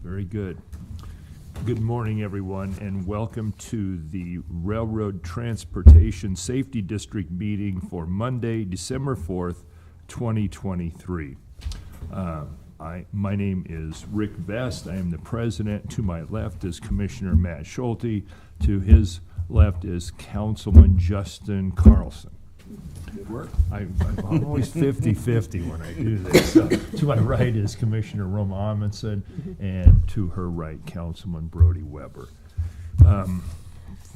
Very good. Good morning, everyone, and welcome to the Railroad Transportation Safety District meeting for Monday, December 4th, 2023. My name is Rick Best. I am the president. To my left is Commissioner Matt Schulte. To his left is Councilman Justin Carlson. Good work. I'm always 50-50 when I do this. To my right is Commissioner Roma Amundsen, and to her right, Councilman Brody Weber.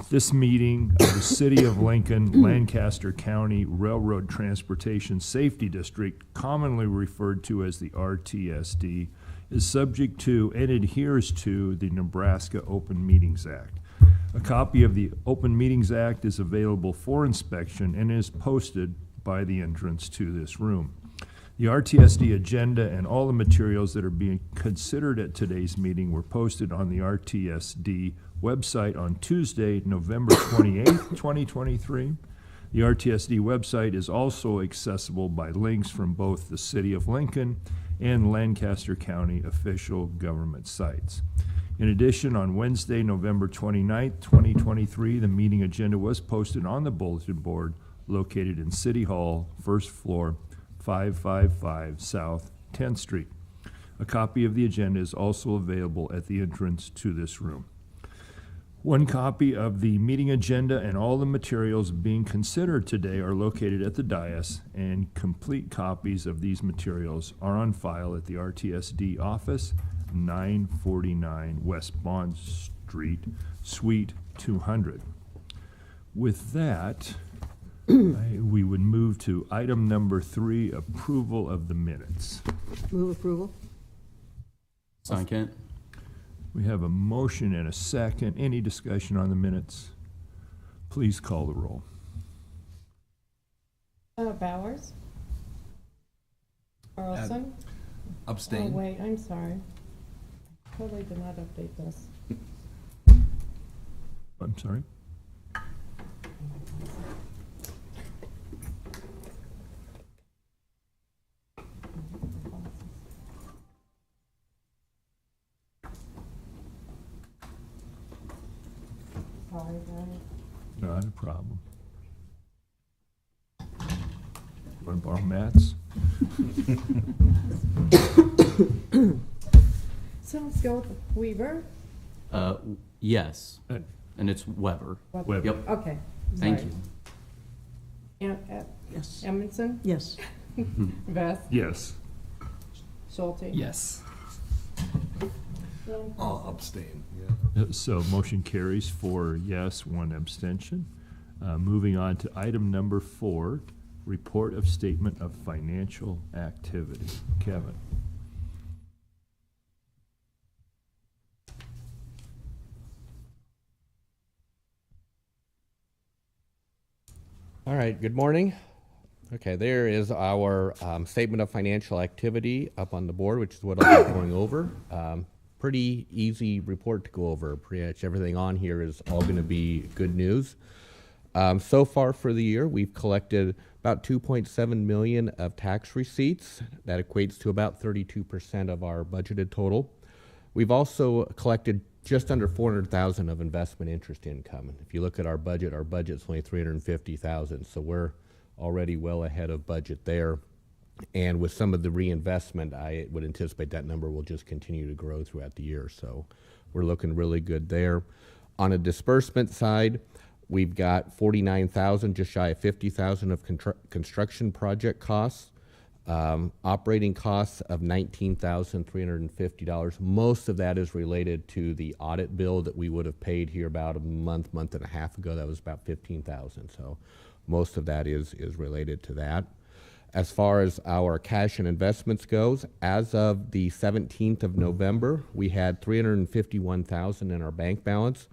This meeting of the City of Lincoln, Lancaster County Railroad Transportation Safety District, commonly referred to as the RTSD, is subject to and adheres to the Nebraska Open Meetings Act. A copy of the Open Meetings Act is available for inspection and is posted by the entrance to this room. The RTSD agenda and all the materials that are being considered at today's meeting were posted on the RTSD website on Tuesday, November 28th, 2023. The RTSD website is also accessible by links from both the City of Lincoln and Lancaster County official government sites. In addition, on Wednesday, November 29th, 2023, the meeting agenda was posted on the bulletin board located in City Hall, first floor, 555 South 10th Street. A copy of the agenda is also available at the entrance to this room. One copy of the meeting agenda and all the materials being considered today are located at the dais, and complete copies of these materials are on file at the RTSD office, 949 West Bond Street, Suite 200. With that, we would move to item number 3, approval of the minutes. Move approval. Second. We have a motion and a second. Any discussion on the minutes? Please call the roll. Bowers. Carlson. Abstain. Oh, wait, I'm sorry. Totally did not update this. I'm sorry? Sorry, guys. Not a problem. Want to borrow Matt's? So let's go with Weaver. Yes. And it's Weber. Weber. Yep. Okay. Thank sorry. you. Yes. Amundsen. Yes. Beth. Yes. Schulte. Yes. Carlson. Abstain. So motion carries 4 yes, 1 abstention. Moving on to item number 4, report of statement of financial activity. Kevin. All right, good morning. Okay, there is our statement of financial activity up on the board, which is what I'll be going over. Pretty easy report to go over. Pretty much everything on here is all going to be good news. So far for the year, we've collected about $2.7 million of tax receipts. That equates to about 32% of our budgeted total. We've also collected just under $400,000 of investment interest income. If you look at our budget's only $350,000, so we're already well ahead of budget there. And with some of the reinvestment, I would anticipate that number will just continue to grow throughout the year. So we're looking really good there. On a disbursement side, we've got $49,000, just shy of $50,000 of construction project costs. Operating costs of $19,350. Most of that is related to the audit bill that we would have paid here about a month and a half ago. That was about $15,000. So most of that is related to that. As far as our cash and investments goes, as of the 17th of November, we had $351,000 in our bank balance,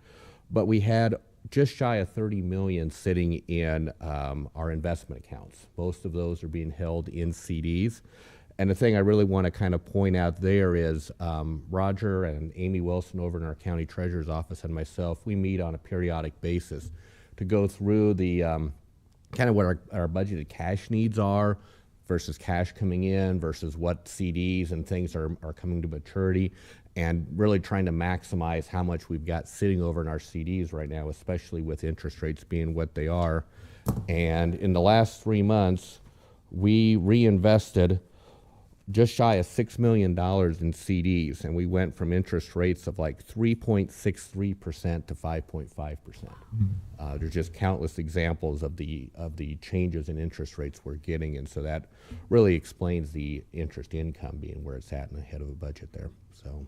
but we had just shy of $30 million sitting in our investment accounts. Most of those are being held in CDs. And the thing I really want to kind of point out there is Roger and Amy Wilson over in our county treasurer's office and myself, we meet on a periodic basis to go through the kind of what our budgeted cash needs are, versus cash coming in versus what CDs and things are coming to maturity, and really trying to maximize how much we've got sitting over in our CDs right now, especially with interest rates being what they are. And in the last 3 months, we reinvested just shy of $6 million in CDs, and we went from interest rates of like 3.63% to 5.5%. There's just countless examples of the changes in interest rates we're getting, and so that really explains the interest income being where it's at and ahead of a budget there. So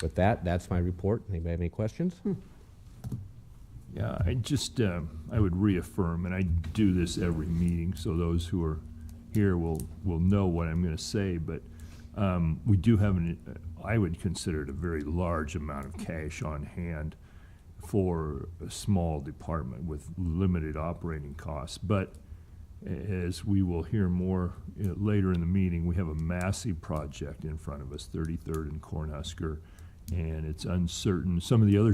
with that, that's my report. Anybody have any questions? Yeah, I would reaffirm, and I do this every meeting, so those who are here will know what I'm going to say, but we do have I would consider it a very large amount of cash on hand for a small department with limited operating costs. But as we will hear more later in the meeting, we have a massive project in front of us, 33rd and Cornhusker, and it's uncertain. Some of the other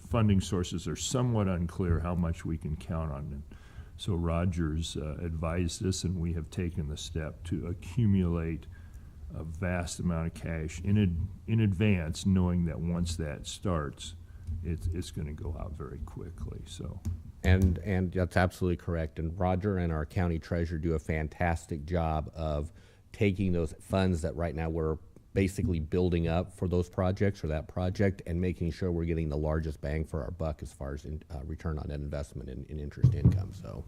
funding sources are somewhat unclear how much we can count on them. So Roger's advised us, and we have taken the step to accumulate a vast amount of cash in advance, knowing that once that starts, it's going to go out very quickly. So, and that's absolutely correct. And Roger and our county treasurer do a fantastic job of taking those funds that right now we're basically building up for those projects or that project, and making sure we're getting the largest bang for our buck as far as return on that investment in interest income. So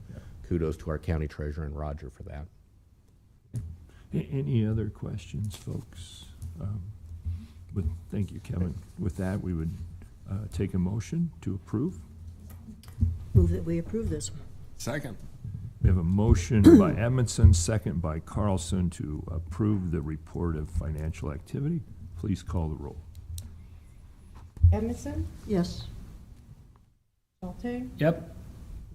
kudos to our county treasurer and Roger for that. Any other questions, folks? Thank you, Kevin. With that, we would take a motion to approve. Move that we approve this. Second. We have a motion by Edmondson, second by Carlson, to approve the report of financial activity. Please call the roll. Edmondson, Yes. Schulte, Yep.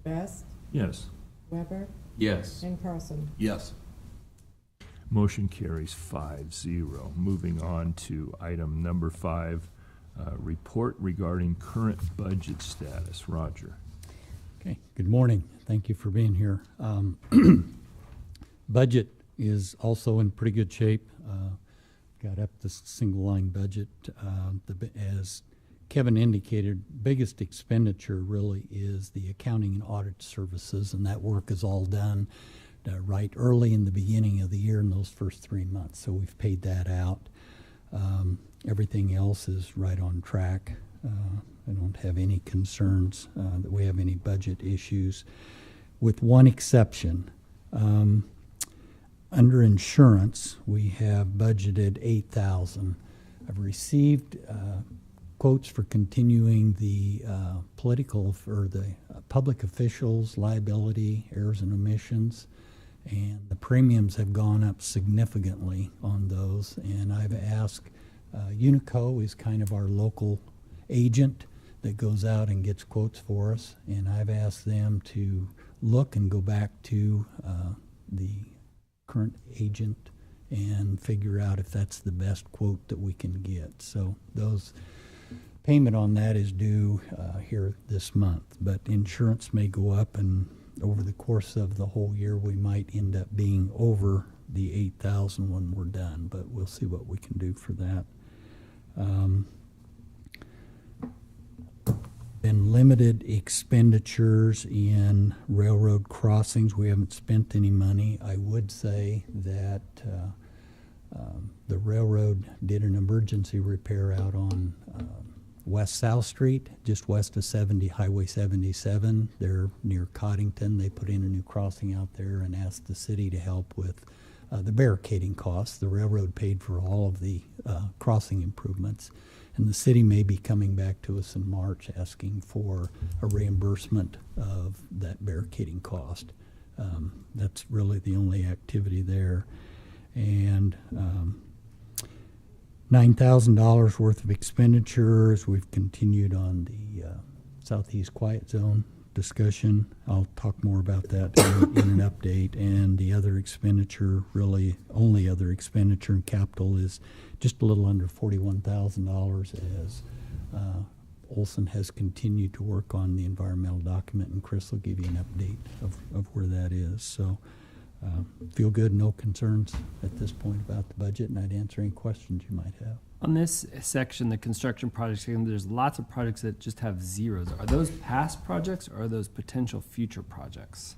Best, Yes. Weber, Yes. and Carlson. Yes. Motion carries 5-0. Moving on to item number 5, report regarding current budget status. Roger. Okay, good morning. Thank you for being here. Budget is also in pretty good shape. Got up the single line budget. As Kevin indicated, biggest expenditure really is the accounting and audit services, and that work is all done right early in the beginning of the year in those first 3 months. So we've paid that out. Everything else is right on track. I don't have any concerns that we have any budget issues, with one exception. Under insurance, we have budgeted $8,000. I've received quotes for continuing the political or the public officials liability, errors and omissions, and the premiums have gone up significantly on those. And I've asked, Unico is kind of our local agent that goes out and gets quotes for us, and I've asked them to look and go back to the current agent and figure out if that's the best quote that we can get. So those payment on that is due here this month, but insurance may go up, and over the course of the whole year we might end up being over the $8,000 when we're done, but we'll see what we can do for that. Been limited expenditures in railroad crossings. We haven't spent any money. I would say that the railroad did an emergency repair out on West South Street, just west of Highway 77. They're near Coddington. They put in a new crossing out there and asked the city to help with the barricading costs. The railroad paid for all of the crossing improvements. And the city may be coming back to us in March asking for a reimbursement of that barricading cost. That's really the only activity there. And $9,000 worth of expenditures. We've continued on the Southeast Quiet Zone discussion. I'll talk more about that in an update. And the other expenditure, really only other expenditure in capital, is just a little under $41,000 as Olson has continued to work on the environmental document, and Chris will give you an update of where that is. So Feel good, no concerns at this point about the budget, and I'd answer any questions you might have. On this section, the construction projects, there's lots of projects that just have zeros. Are those past projects or are those potential future projects?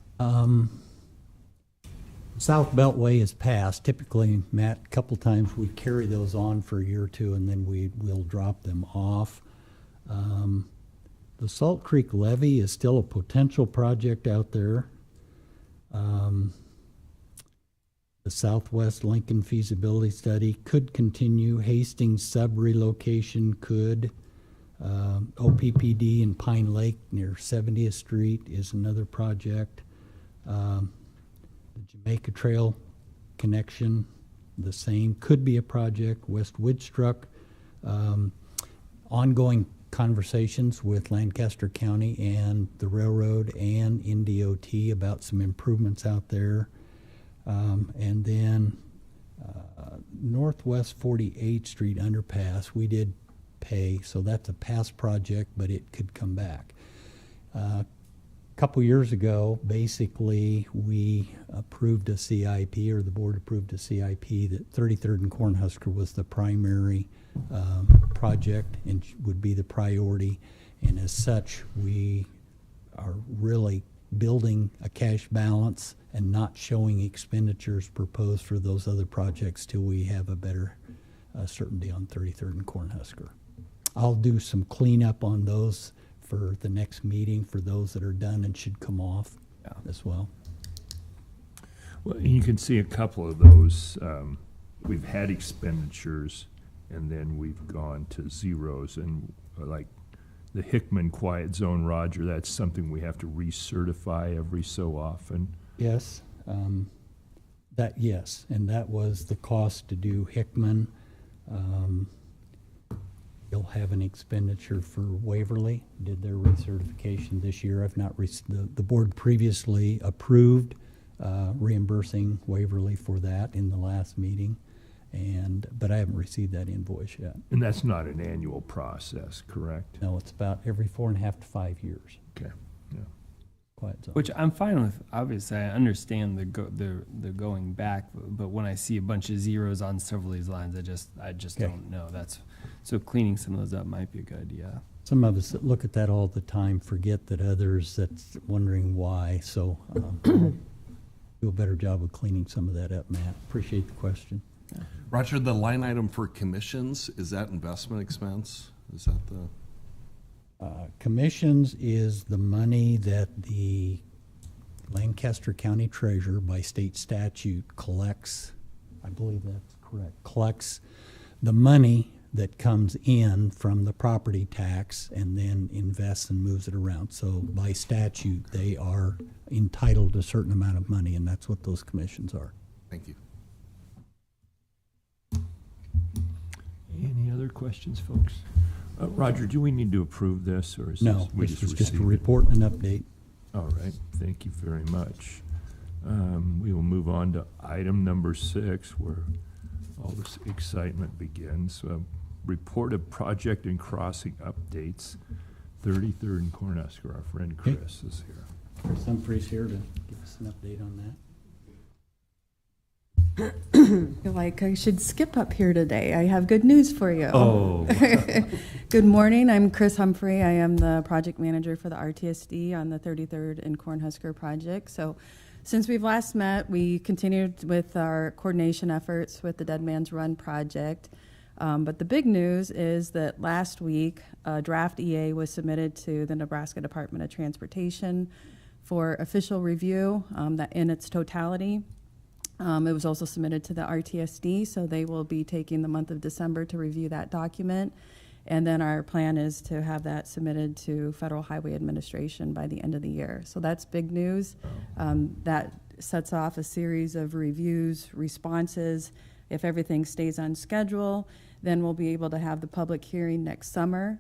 South Beltway is passed. Typically, Matt, a couple times we carry those on for a year or two and then we'll drop them off. The Salt Creek Levee is still a potential project out there. The Southwest Lincoln feasibility study could continue. Hastings sub-relocation could. OPPD in Pine Lake near 70th Street is another project. The Jamaica Trail connection, the same, could be a project. West Woodstruck, ongoing conversations with Lancaster County and the railroad and NDOT about some improvements out there. And then Northwest 48th Street underpass, we did pay, so that's a past project, but it could come back. A couple years ago, basically, we approved a CIP, or the board approved a CIP, that 33rd and Cornhusker was the primary project and would be the priority. And as such, we are really building a cash balance and not showing expenditures proposed for those other projects till we have a better certainty on 33rd and Cornhusker. I'll do some cleanup on those for the next meeting for those that are done and should come off as well. Well, you can see a couple of those. We've had expenditures, and then we've gone to zeros. And like the Hickman Quiet Zone, Roger, that's something we have to recertify every so often. Yes, yes, and that was the cost to do Hickman. You'll have an expenditure for Waverly, did their recertification this year. I've not, the board previously approved reimbursing Waverly for that in the last meeting, but I haven't received that invoice yet. And that's not an annual process, correct? No, it's about every 4.5 to 5 years. Okay, yeah. Quiet zone. Which I'm fine with. Obviously, I understand the going back, but when I see a bunch of zeros on several of these lines, I just Okay. don't know. So cleaning some of those up might be a good idea. Some of us that look at that all the time forget that others that's wondering why. So do a better job of cleaning some of that up, Matt. Appreciate the question. Roger, the line item for commissions, is that investment expense? Is that the? Commissions is the money that the Lancaster County Treasurer by state statute collects, I believe that's correct, collects the money that comes in from the property tax and then invests and moves it around. So by statute, they are entitled to a certain amount of money, and that's what those commissions are. Thank you. Any other questions, folks? Roger, do we need to approve this, or is No, this, we this was just a receive it? report and an update. All right, thank you very much. We will move on to item number 6, where all this excitement begins. Report of project and crossing updates. 33rd and Cornhusker, our friend Chris is here. Chris Humphreys here to give us an update on that. I feel like I should skip up here today. I have good news for you. Oh. Good morning. I'm Chris Humphrey. I am the project manager for the RTSD on the 33rd and Cornhusker project. So since we've last met, we continued with our coordination efforts with the Dead Man's Run project. But the big news is that last week, a draft EA was submitted to the Nebraska Department of Transportation for official review that in its totality. It was also submitted to the RTSD, so they will be taking the month of December to review that document. And then our plan is to have that submitted to Federal Highway Administration by the end of the year. So that's big news. That sets off a series of reviews, responses. If everything stays on schedule, then we'll be able to have the public hearing next summer.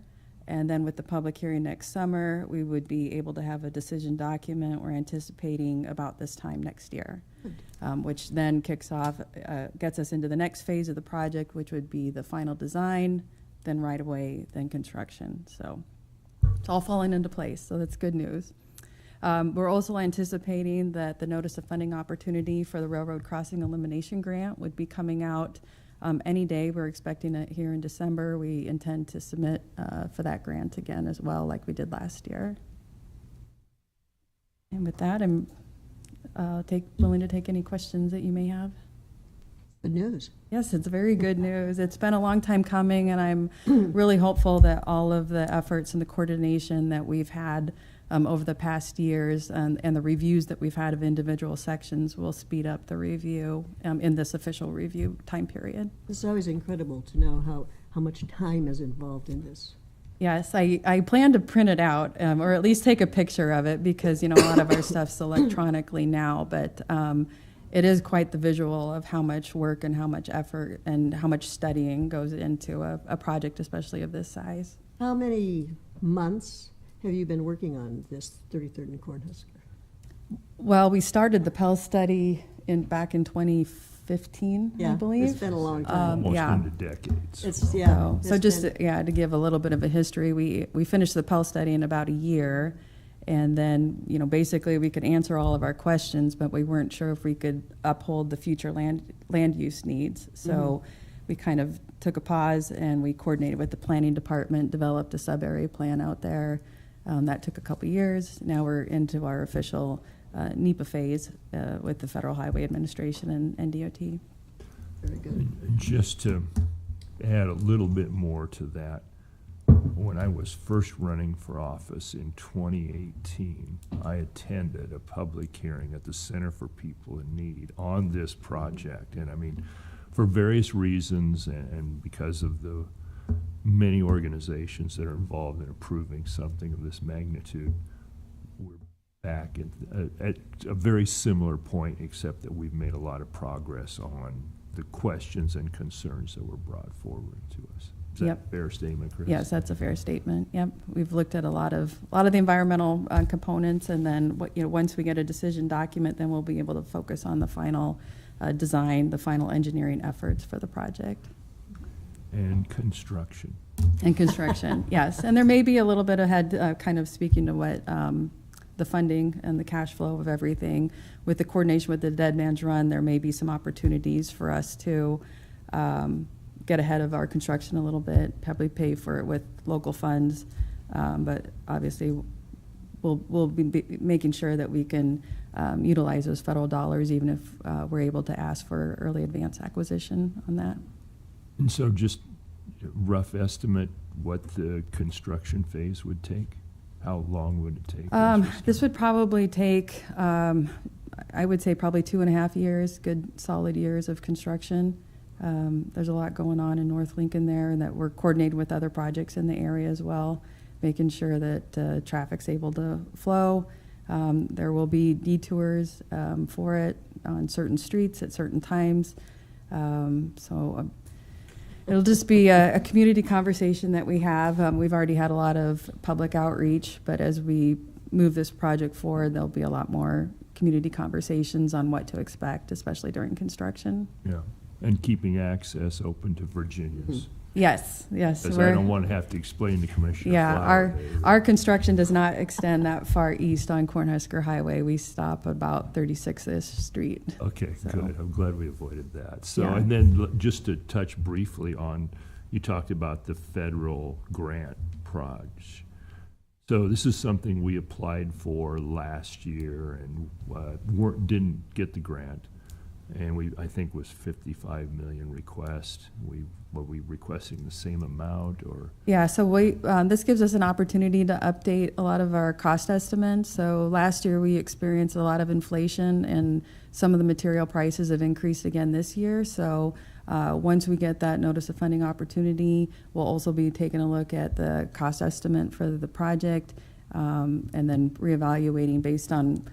And then with the public hearing next summer, we would be able to have a decision document we're anticipating about this time next year. Which then kicks off, gets us into the next phase of the project, which would be the final design, then right away, then construction. So it's all falling into place, so that's good news. We're also anticipating that the notice of funding opportunity for the railroad crossing elimination grant would be coming out any day. We're expecting it here in December. We intend to submit for that grant again as well, like we did last year. And with that, I'm willing to take any questions that you may have. Good news. Yes, it's very good news. It's been a long time coming, and I'm really hopeful that all of the efforts and the coordination that we've had over the past years and the reviews that we've had of individual sections will speed up the review in this official review time period. It's always incredible to know how much time is involved in this. Yes, I plan to print it out or at least take a picture of it because, a lot of our stuff's electronically now, but it is quite the visual of how much work and how much effort and how much studying goes into a project, especially of this size. How many months have you been working on this 33rd and Cornhusker? Well, we started the Pell study back in 2015, I believe. It's been a long time. Almost yeah. into decades. So just to give a little bit of a history, we finished the Pell study in about a year, and then basically we could answer all of our questions, but we weren't sure if we could uphold the future land use needs. So we kind of took a pause and we coordinated with the planning department, developed a sub-area plan out there. That took a couple years. Now we're into our official NEPA phase with the Federal Highway Administration and DOT. Very good. And just to add a little bit more to that, when I was first running for office in 2018, I attended a public hearing at the Center for People in Need on this project. And I mean, for various reasons and because of the many organizations that are involved in approving something of this magnitude, we're back at a very similar point, except that we've made a lot of progress on the questions and concerns that were brought forward to us. Is that a fair statement, Chris? Yes, that's a fair statement. Yep, we've looked at a lot of the environmental components, and then once we get a decision document, then we'll be able to focus on the final design, the final engineering efforts for the project. And construction. And construction, yes. And there may be a little bit ahead, kind of speaking to what the funding and the cash flow of everything. With the coordination with the Dead Man's Run, there may be some opportunities for us to get ahead of our construction a little bit, probably pay for it with local funds. But obviously, we'll be making sure that we can utilize those federal dollars, even if we're able to ask for early advance acquisition on that. And so just a rough estimate what the construction phase would take? How long would it take? This would probably take, I would say probably 2.5 years, good solid years of construction. There's a lot going on in North Lincoln there, and that we're coordinating with other projects in the area as well, making sure that traffic's able to flow. There will be detours for it on certain streets at certain times. It'll just be a community conversation that we have. We've already had a lot of public outreach, but as we move this project forward, there'll be a lot more community conversations on what to expect, especially during construction. Yeah, and keeping access open to Virginians. Yes. Because I don't want to have to explain to Commissioner Yeah, Flower. our construction does not extend that far east on Cornhusker Highway. We stop about 36th Street. Okay, So- good. I'm glad we avoided that. So, Yeah. and then just to touch briefly on, you talked about the federal grant project. So this is something we applied for last year and didn't get the grant. And I think was 55 million request. Were we requesting the same amount or? Yeah, so this gives us an opportunity to update a lot of our cost estimates. So last year we experienced a lot of inflation and some of the material prices have increased again this year. So once we get that notice of funding opportunity, we'll also be taking a look at the cost estimate for the project and then reevaluating based on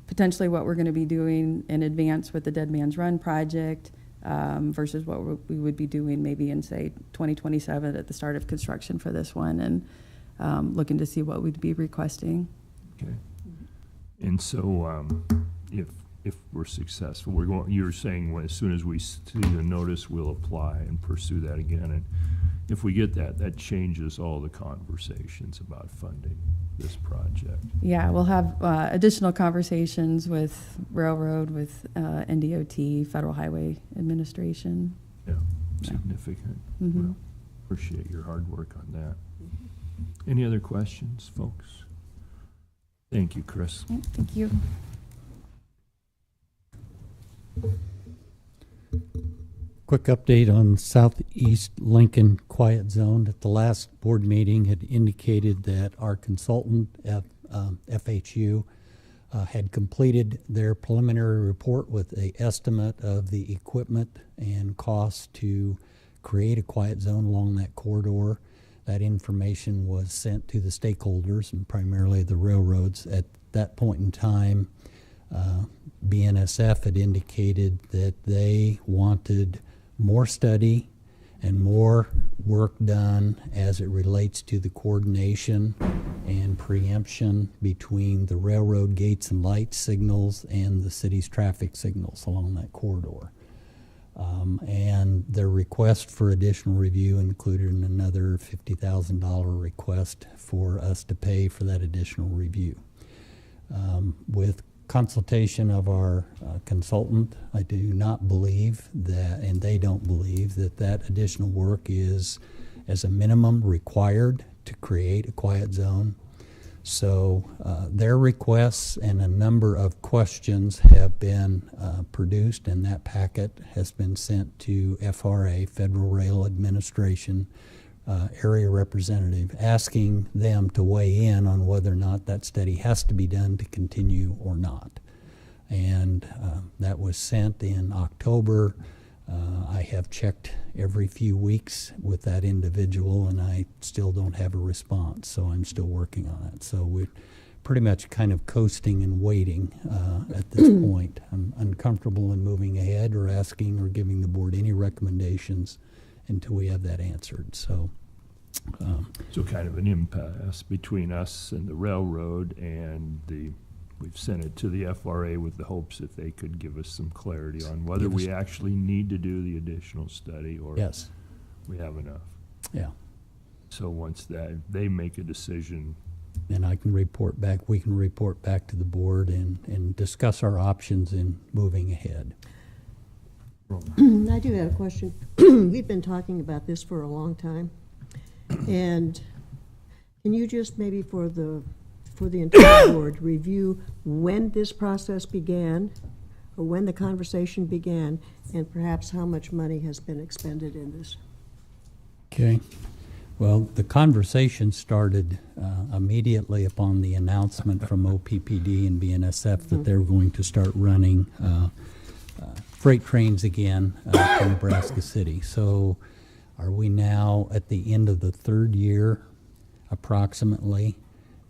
potentially what we're going to be doing in advance with the Dead Man's Run project versus what we would be doing maybe in, say, 2027 at the start of construction for this one, and looking to see what we'd be requesting. Okay. And so if we're successful, you're saying as soon as we see the notice, we'll apply and pursue that again. And if we get that changes all the conversations about funding. this project. Yeah, we'll have additional conversations with Railroad, with NDOT, Federal Highway Administration. Yeah, significant. Mhm. Well, appreciate your hard work on that. Any other questions, folks? Thank you, Chris. Yeah, thank you. Quick update on Southeast Lincoln Quiet Zone. At the last board meeting had indicated that our consultant, FHU, had completed their preliminary report with an estimate of the equipment and cost to create a quiet zone along that corridor. That information was sent to the stakeholders and primarily the railroads. At that point in time, BNSF had indicated that they wanted more study and more work done as it relates to the coordination and preemption between the railroad gates and light signals and the city's traffic signals along that corridor. And their request for additional review included another $50,000 request for us to pay for that additional review. With consultation of our consultant, I do not believe that, and they don't believe that that additional work is, as a minimum, required to create a quiet zone. So their requests and a number of questions have been produced, and that packet has been sent to FRA, Federal Rail Administration, area representative, asking them to weigh in on whether or not that study has to be done to continue or not. And that was sent in October. I have checked every few weeks with that individual, and I still don't have a response, so I'm still working on it. So we're pretty much kind of coasting and waiting at this point. I'm uncomfortable in moving ahead or asking or giving the board any recommendations until we have that answered. So kind of an impasse between us and the railroad, and we've sent it to the FRA with the hopes that they could give us some clarity on whether we actually need to do the additional study or yes, we have enough. yeah. So once they make a decision, And I can report back, we can report back to the board and discuss our options in moving ahead. I do have a question. We've been talking about this for a long time. And can you just maybe for the entire board review when this process began or when the conversation began and perhaps how much money has been expended in this? Okay. Well, the conversation started immediately upon the announcement from OPPD and BNSF that they're going to start running freight trains again to Nebraska City. So are we now at the end of the third year approximately?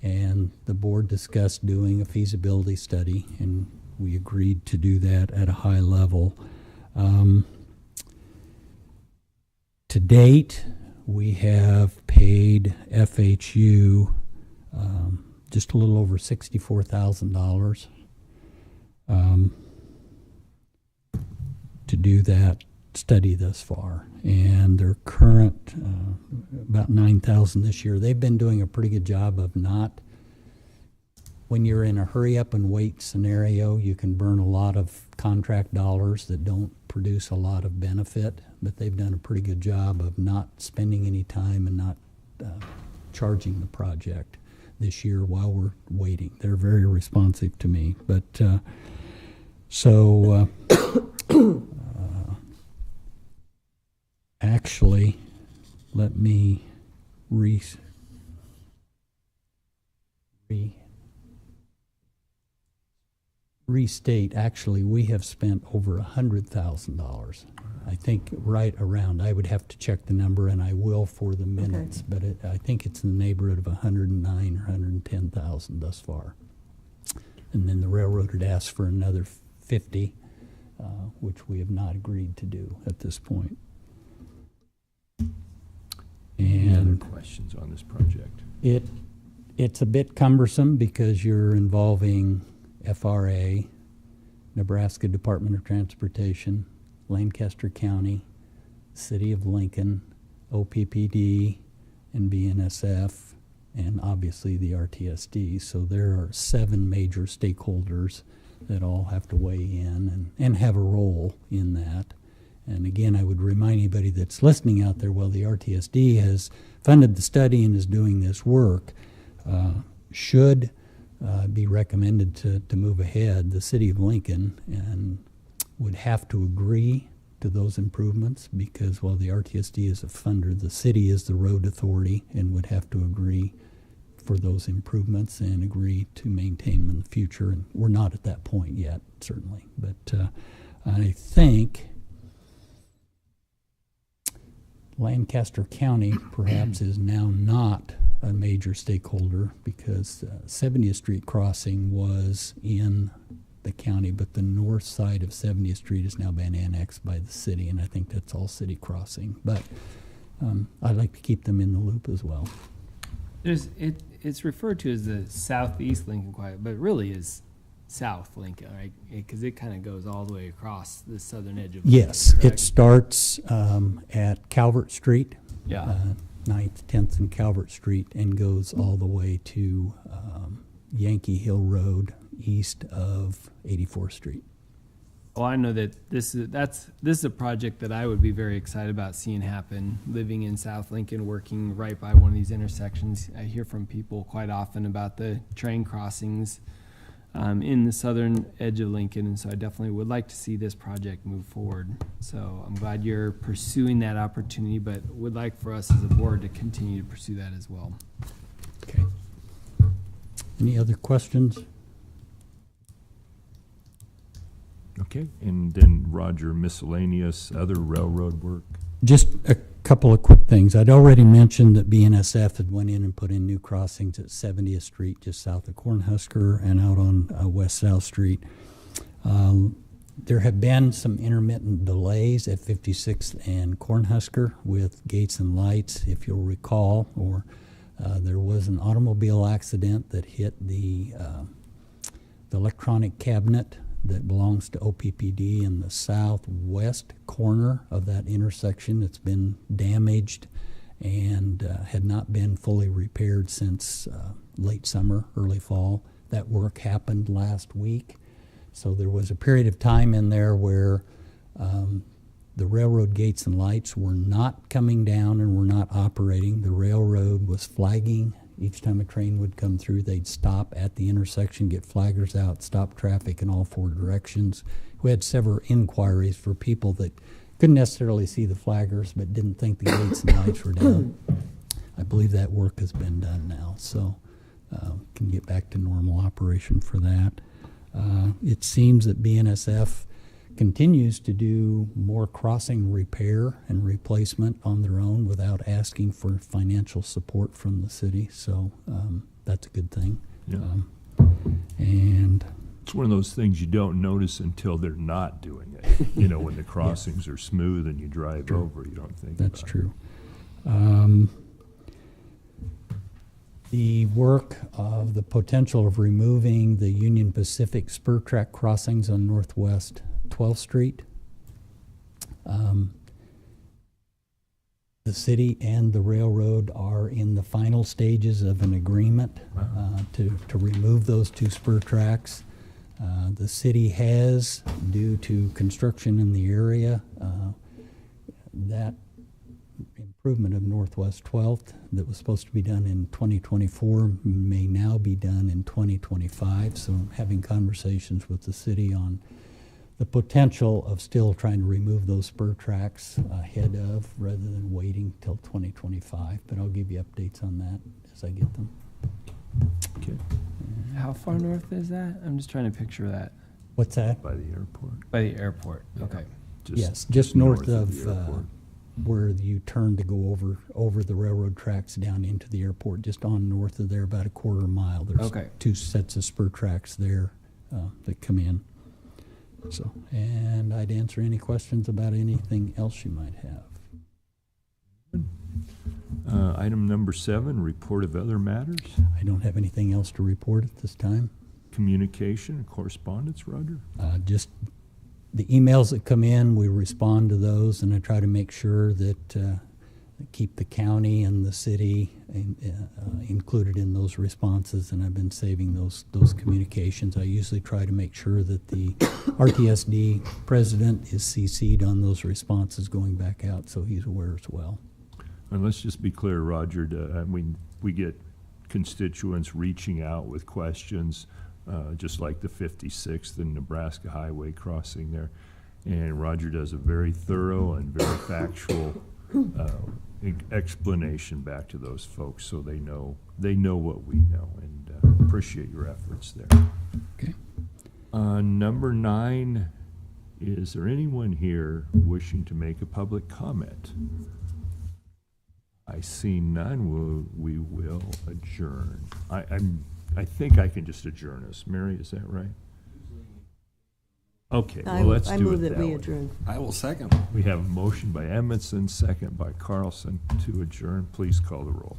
And the board discussed doing a feasibility study, and we agreed to do that at a high level. To date, we have paid FHU just a little over $64,000 to do that study thus far, and their current about $9,000 this year. They've been doing a pretty good job of not, when you're in a hurry up and wait scenario, you can burn a lot of contract dollars that don't produce a lot of benefit, but they've done a pretty good job of not spending any time and not charging the project this year while we're waiting. They're very responsive to me, but actually, let me restate. Actually, we have spent over $100,000. I think right around. I would have to check the number, and I will for the minutes. Okay. But I think it's in the neighborhood of 109 or 110,000 thus far. And then the railroad had asked for another 50, which we have not agreed to do at this point. any other And questions on this project? it's a bit cumbersome because you're involving FRA, Nebraska Department of Transportation, Lancaster County, City of Lincoln, OPPD, and BNSF, and obviously the RTSD. So there are 7 major stakeholders that all have to weigh in and have a role in that. And again, I would remind anybody that's listening out there, well, the RTSD has funded the study and is doing this work. Should be recommended to move ahead, the city of Lincoln and would have to agree to those improvements because while the RTSD is a funder, the city is the road authority and would have to agree for those improvements and agree to maintain them in the future. And we're not at that point yet, certainly. But I think Lancaster County perhaps is now not a major stakeholder because 70th Street crossing was in the county, but the north side of 70th Street has now been annexed by the city, and I think that's all city crossing. But I'd like to keep them in the loop as well. It's referred to as the Southeast Lincoln Quiet, but it really is South Lincoln, right? Because it kind of goes all the way across the southern edge of Lincoln. Yes, it correct? starts at Calvert Street, Yeah. 9th, 10th, and Calvert Street, and goes all the way to Yankee Hill Road, east of 84th Street. Well, I know that this is a project that I would be very excited about seeing happen. Living in South Lincoln, working right by one of these intersections, I hear from people quite often about the train crossings in the southern edge of Lincoln, and so I definitely would like to see this project move forward. So I'm glad you're pursuing that opportunity, but would like for us as a board to continue to pursue that as well. Okay. Any other questions? Okay, and then Roger, miscellaneous, other railroad work. Just a couple of quick things. I'd already mentioned that BNSF had went in and put in new crossings at 70th Street, just south of Cornhusker, and out on West South Street. There have been some intermittent delays at 56th and Cornhusker with gates and lights, if you'll recall, or there was an automobile accident that hit the electronic cabinet that belongs to OPPD in the southwest corner of that intersection. It's been damaged and had not been fully repaired since late summer, early fall. That work happened last week. So there was a period of time in there where the railroad gates and lights were not coming down and were not operating. The railroad was flagging. Each time a train would come through, they'd stop at the intersection, get flaggers out, stop traffic in all 4 directions. We had several inquiries for people that couldn't necessarily see the flaggers but didn't think the gates and lights were down. I believe that work has been done now, so can get back to normal operation for that. It seems that BNSF continues to do more crossing repair and replacement on their own without asking for financial support from the city, so that's a good thing. Yeah. And It's one of those things you don't notice until they're not doing it. You know, when the crossings are smooth and you drive over, you don't think that's about true. The work of the potential of removing the Union Pacific spur track crossings on Northwest 12th Street. The city and the railroad are in the final stages of an agreement to remove those 2 spur tracks. The city has, due to construction in the area, that improvement of Northwest 12th that was supposed to be done in 2024 may now be done in 2025. So I'm having conversations with the city on the potential of still trying to remove those spur tracks ahead of rather than waiting till 2025. But I'll give you updates on that as I get them. Okay, How far north is that? I'm just trying to picture that. What's that? by the airport. By the airport. Okay. Yes, just north the of airport. where you turn to go over the railroad tracks down into the airport, just on north of there, about a quarter mile. There's Okay. 2 sets of spur tracks there that come in. So, and I'd answer any questions about anything else you might have. Item number 7, report of other matters. I don't have anything else to report at this time. Communication and correspondence, Roger. Just the emails that come in, we respond to those, and I try to make sure that keep the county and the city included in those responses, and I've been saving those communications. I usually try to make sure that the RTSD president is CC'd on those responses going back out, so he's aware as well. And let's just be clear, Roger, we get constituents reaching out with questions, just like the 56th and Nebraska Highway crossing there. And Roger does a very thorough and very factual explanation back to those folks, so they know what we know, and appreciate your efforts there. Okay. Number 9, is there anyone here wishing to make a public comment? I see none. We will adjourn. I think I can just adjourn us. Mary, is that right? Okay, well, let's I do move it that that we way. adjourn. I will second. We have a motion by Edmondson, second by Carlson to adjourn. Please call the roll.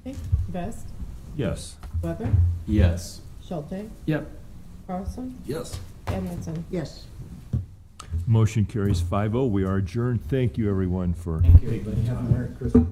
Okay, Vest, Yes. Weber, Yes. Schulte, Yep. Carlson, Yes. Edmondson. Yes. Motion carries 5-0. We are adjourned. Thank you, everyone, for Thank you, everybody. Have a Merry Christmas.